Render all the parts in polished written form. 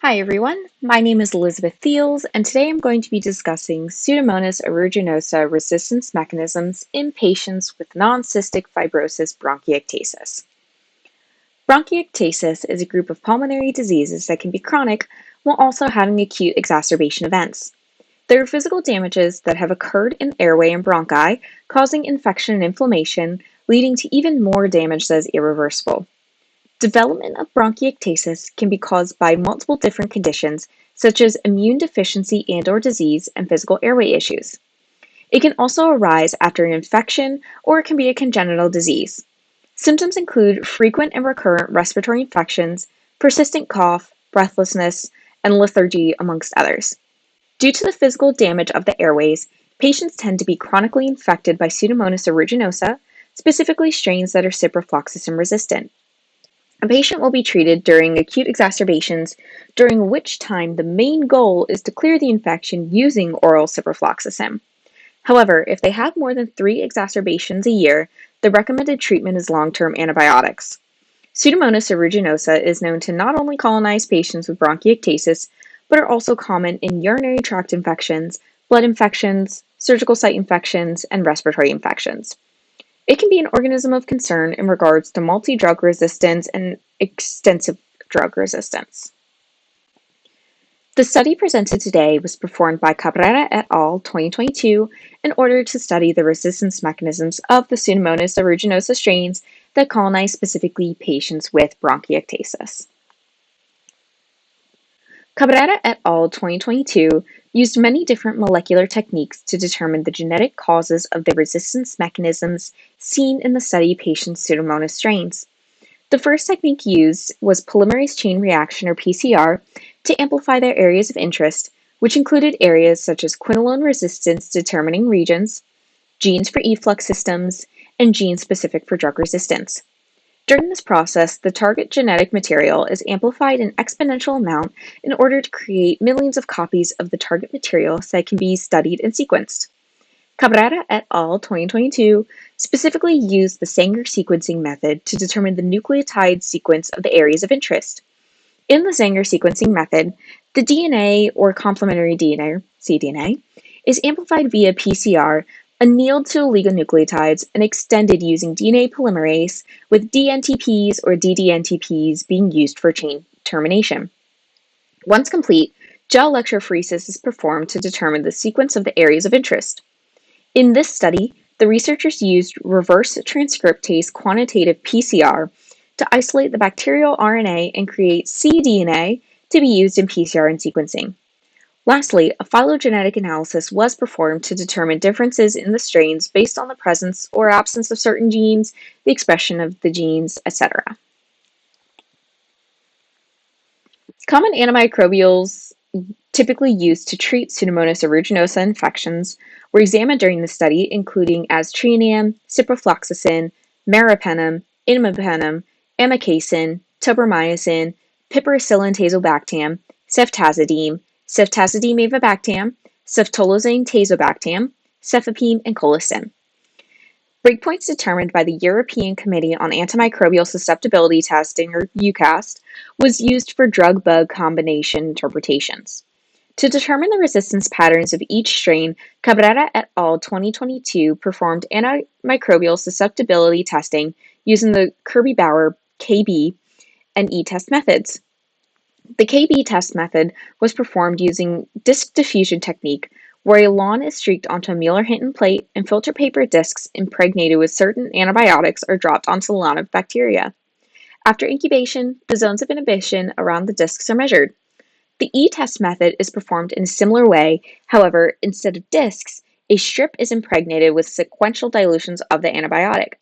Hi everyone, my name is Elizabeth Thiels, and today I'm going to be discussing Pseudomonas aeruginosa resistance mechanisms in patients with non-cystic fibrosis bronchiectasis. Bronchiectasis is a group of pulmonary diseases that can be chronic while also having acute exacerbation events. There are physical damages that have occurred in airway and bronchi, causing infection and inflammation, leading to even more damage that is irreversible. Development of bronchiectasis can be caused by multiple different conditions, such as immune deficiency and/or disease and physical airway issues. It can also arise after an infection, or it can be a congenital disease. Symptoms include frequent and recurrent respiratory infections, persistent cough, breathlessness, and lethargy, amongst others. Due to the physical damage of the airways, patients tend to be chronically infected by Pseudomonas aeruginosa, specifically strains that are ciprofloxacin resistant. A patient will be treated during acute exacerbations, during which time the main goal is to clear the infection using oral ciprofloxacin. However, if they have more than 3 exacerbations a year, the recommended treatment is long-term antibiotics. Pseudomonas aeruginosa is known to not only colonize patients with bronchiectasis, but are also common in urinary tract infections, blood infections, surgical site infections, and respiratory infections. It can be an organism of concern in regards to multi-drug resistance and extensive drug resistance. The study presented today was performed by Cabrera et al. 2022 in order to study the resistance mechanisms of the Pseudomonas aeruginosa strains that colonize specifically patients with bronchiectasis. Cabrera et al. 2022 used many different molecular techniques to determine the genetic causes of the resistance mechanisms seen in the study patients' Pseudomonas strains. The first technique used was polymerase chain reaction, or PCR, to amplify their areas of interest, which included areas such as quinolone resistance determining regions, genes for efflux systems, and genes specific for drug resistance. During this process, the target genetic material is amplified in exponential amount in order to create millions of copies of the target material that can be studied and sequenced. Cabrera et al. 2022 specifically used the Sanger sequencing method to determine the nucleotide sequence of the areas of interest. In the Sanger sequencing method, the DNA, or complementary DNA, cDNA, is amplified via PCR, annealed to oligonucleotides, and extended using DNA polymerase, with dNTPs or ddNTPs being used for chain termination. Once complete, gel electrophoresis is performed to determine the sequence of the areas of interest. In this study, the researchers used reverse transcriptase quantitative PCR to isolate the bacterial RNA and create cDNA to be used in PCR and sequencing. Lastly, a phylogenetic analysis was performed to determine differences in the strains based on the presence or absence of certain genes, the expression of the genes, etc. Common antimicrobials typically used to treat Pseudomonas aeruginosa infections were examined during the study, including aztreonam, ciprofloxacin, meropenem, imipenem, amikacin, tobramycin, piperacillin tazobactam, ceftazidime, ceftazidime avibactam, ceftolozane tazobactam, cefepime, and colistin. Breakpoints determined by the European Committee on Antimicrobial Susceptibility Testing, or EUCAST, was used for drug-bug combination interpretations. To determine the resistance patterns of each strain, Cabrera et al. 2022 performed antimicrobial susceptibility testing using the Kirby-Bauer KB and E-test methods. The KB test method was performed using disc diffusion technique, where a lawn is streaked onto a Mueller-Hinton plate and filter paper discs impregnated with certain antibiotics are dropped onto the lawn of bacteria. After incubation, the zones of inhibition around the discs are measured. The E-test method is performed in a similar way. However, instead of discs, a strip is impregnated with sequential dilutions of the antibiotic.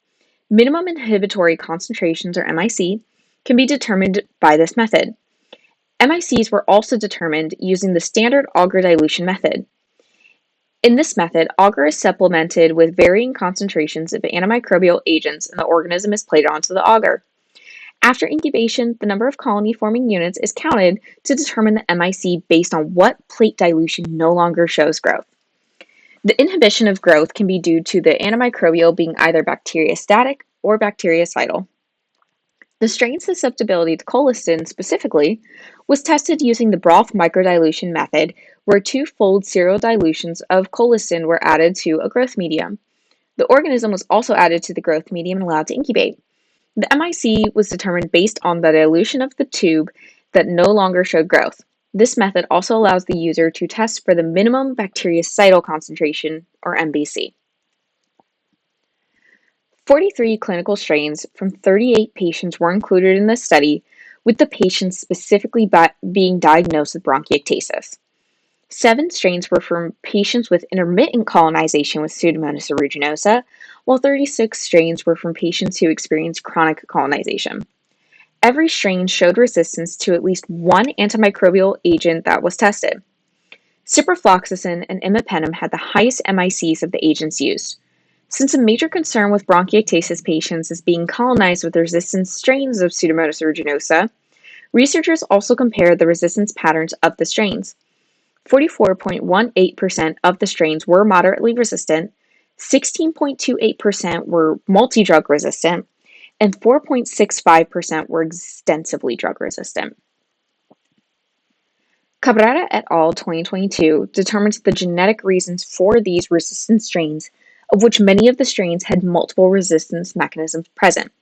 Minimum inhibitory concentrations, or MIC, can be determined by this method. MICs were also determined using the standard agar dilution method. In this method, agar is supplemented with varying concentrations of antimicrobial agents and the organism is plated onto the agar. After incubation, the number of colony-forming units is counted to determine the MIC based on what plate dilution no longer shows growth. The inhibition of growth can be due to the antimicrobial being either bacteriostatic or bactericidal. The strain susceptibility to colistin specifically was tested using the broth microdilution method, where two-fold serial dilutions of colistin were added to a growth medium. The organism was also added to the growth medium and allowed to incubate. The MIC was determined based on the dilution of the tube that no longer showed growth. This method also allows the user to test for the minimum bactericidal concentration, or MBC. 43 clinical strains from 38 patients were included in the study, with the patients specifically being diagnosed with bronchiectasis. 7 strains were from patients with intermittent colonization with Pseudomonas aeruginosa, while 36 strains were from patients who experienced chronic colonization. Every strain showed resistance to at least one antimicrobial agent that was tested. Ciprofloxacin and imipenem had the highest MICs of the agents used. Since a major concern with bronchiectasis patients is being colonized with resistant strains of Pseudomonas aeruginosa, researchers also compared the resistance patterns of the strains. 44.18% of the strains were moderately resistant, 16.28% were multi-drug resistant, and 4.65% were extensively drug resistant. Cabrera et al. 2022 determines the genetic reasons for these resistant strains, of which many of the strains had multiple resistance mechanisms present.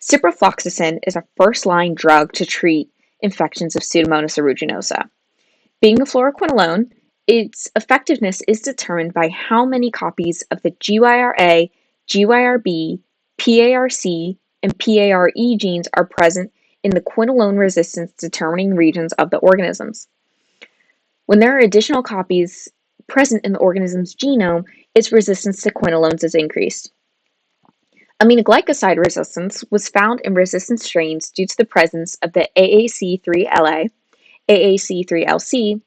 Ciprofloxacin is a first-line drug to treat infections of Pseudomonas aeruginosa. Being a fluoroquinolone, its effectiveness is determined by how many copies of the GYRA, GYRB, PARC, and PARE genes are present in the quinolone resistance determining regions of the organisms. When there are additional copies present in the organism's genome, its resistance to quinolones is increased. Aminoglycoside resistance was found in resistant strains due to the presence of the AAC3LA, AAC3LC,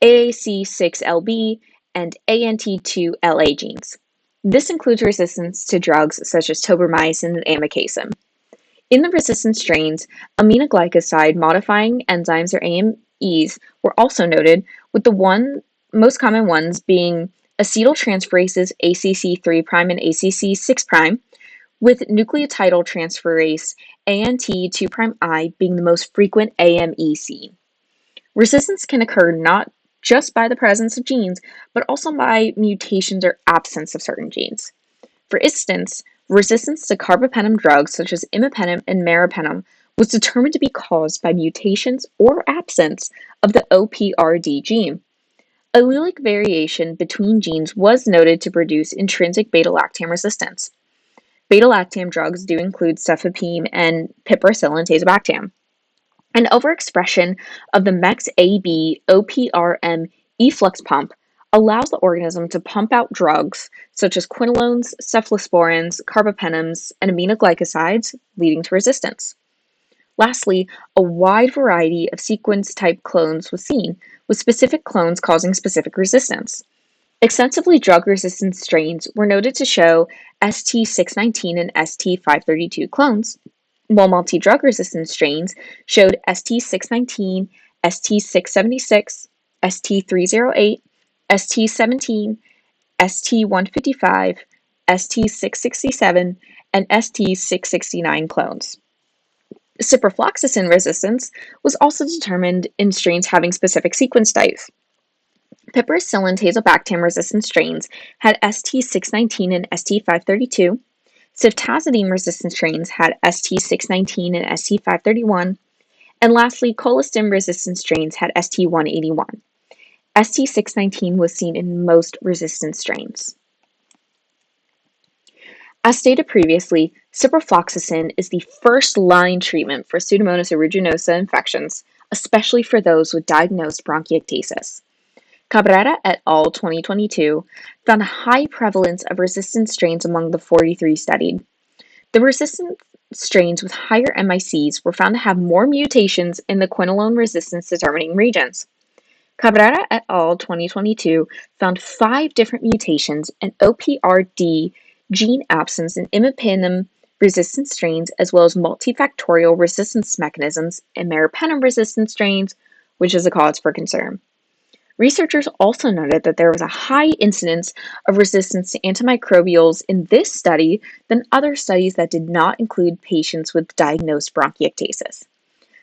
AAC6LB, and ANT2LA genes. This includes resistance to drugs such as tobramycin and amikacin. In the resistant strains, aminoglycoside modifying enzymes, or AMEs, were also noted, with the most common ones being acetyltransferases ACC3' and ACC6', with nucleotidyltransferase ANT2'I being the most frequent AME seen. Resistance can occur not just by the presence of genes, but also by mutations or absence of certain genes. For instance, resistance to carbapenem drugs such as imipenem and meropenem was determined to be caused by mutations or absence of the OPRD gene. Allelic variation between genes was noted to produce intrinsic beta-lactam resistance. Beta-lactam drugs do include cefepime and piperacillin tazobactam. An overexpression of the MEX-AB OPRM efflux pump allows the organism to pump out drugs such as quinolones, cephalosporins, carbapenems, and aminoglycosides, leading to resistance. Lastly, a wide variety of sequence-type clones was seen, with specific clones causing specific resistance. Extensively drug-resistant strains were noted to show ST619 and ST532 clones, while multi-drug resistant strains showed ST619, ST676, ST308, ST17, ST155, ST667, and ST669 clones. Ciprofloxacin resistance was also determined in strains having specific sequence types. Piperacillin tazobactam resistant strains had ST619 and ST532. Ceftazidime resistant strains had ST619 and ST531. And lastly, colistin resistant strains had ST181. ST619 was seen in most resistant strains. As stated previously, ciprofloxacin is the first-line treatment for Pseudomonas aeruginosa infections, especially for those with diagnosed bronchiectasis. Cabrera et al. 2022 found a high prevalence of resistant strains among the 43 studied. The resistant strains with higher MICs were found to have more mutations in the quinolone resistance determining regions. Cabrera et al. 2022 found 5 different mutations in OPRD gene absence in imipenem resistant strains, as well as multifactorial resistance mechanisms in meropenem resistant strains, which is a cause for concern. Researchers also noted that there was a high incidence of resistance to antimicrobials in this study than other studies that did not include patients with diagnosed bronchiectasis.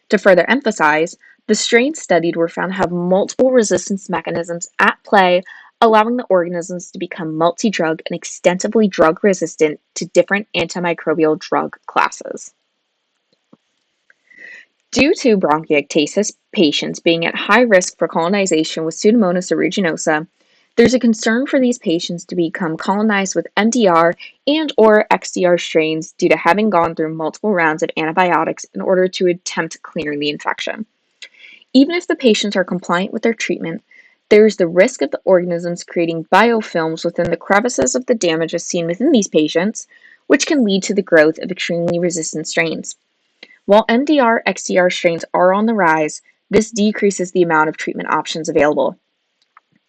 To further emphasize, the strains studied were found to have multiple resistance mechanisms at play, allowing the organisms to become multi-drug and extensively drug-resistant to different antimicrobial drug classes. Due to bronchiectasis patients being at high risk for colonization with Pseudomonas aeruginosa, there's a concern for these patients to become colonized with MDR and/or XDR strains due to having gone through multiple rounds of antibiotics in order to attempt clearing the infection. Even if the patients are compliant with their treatment, there is the risk of the organisms creating biofilms within the crevices of the damages seen within these patients, which can lead to the growth of extremely resistant strains. While MDR-XDR strains are on the rise, this decreases the amount of treatment options available.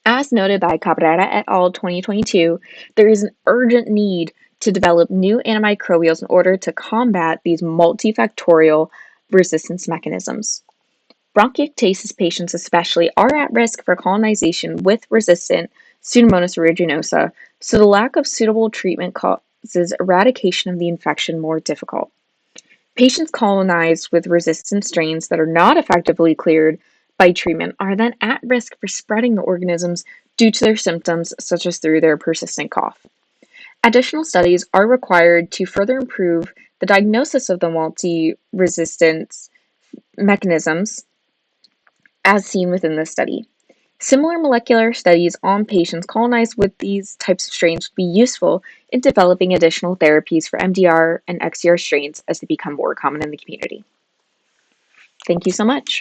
As noted by Cabrera et al. 2022, there is an urgent need to develop new antimicrobials in order to combat these multifactorial resistance mechanisms. Bronchiectasis patients especially are at risk for colonization with resistant Pseudomonas aeruginosa, so the lack of suitable treatment causes eradication of the infection more difficult. Patients colonized with resistant strains that are not effectively cleared by treatment are then at risk for spreading the organisms due to their symptoms, such as through their persistent cough. Additional studies are required to further improve the diagnosis of the multi-resistance mechanisms as seen within this study. Similar molecular studies on patients colonized with these types of strains would be useful in developing additional therapies for MDR and XDR strains as they become more common in the community. Thank you so much.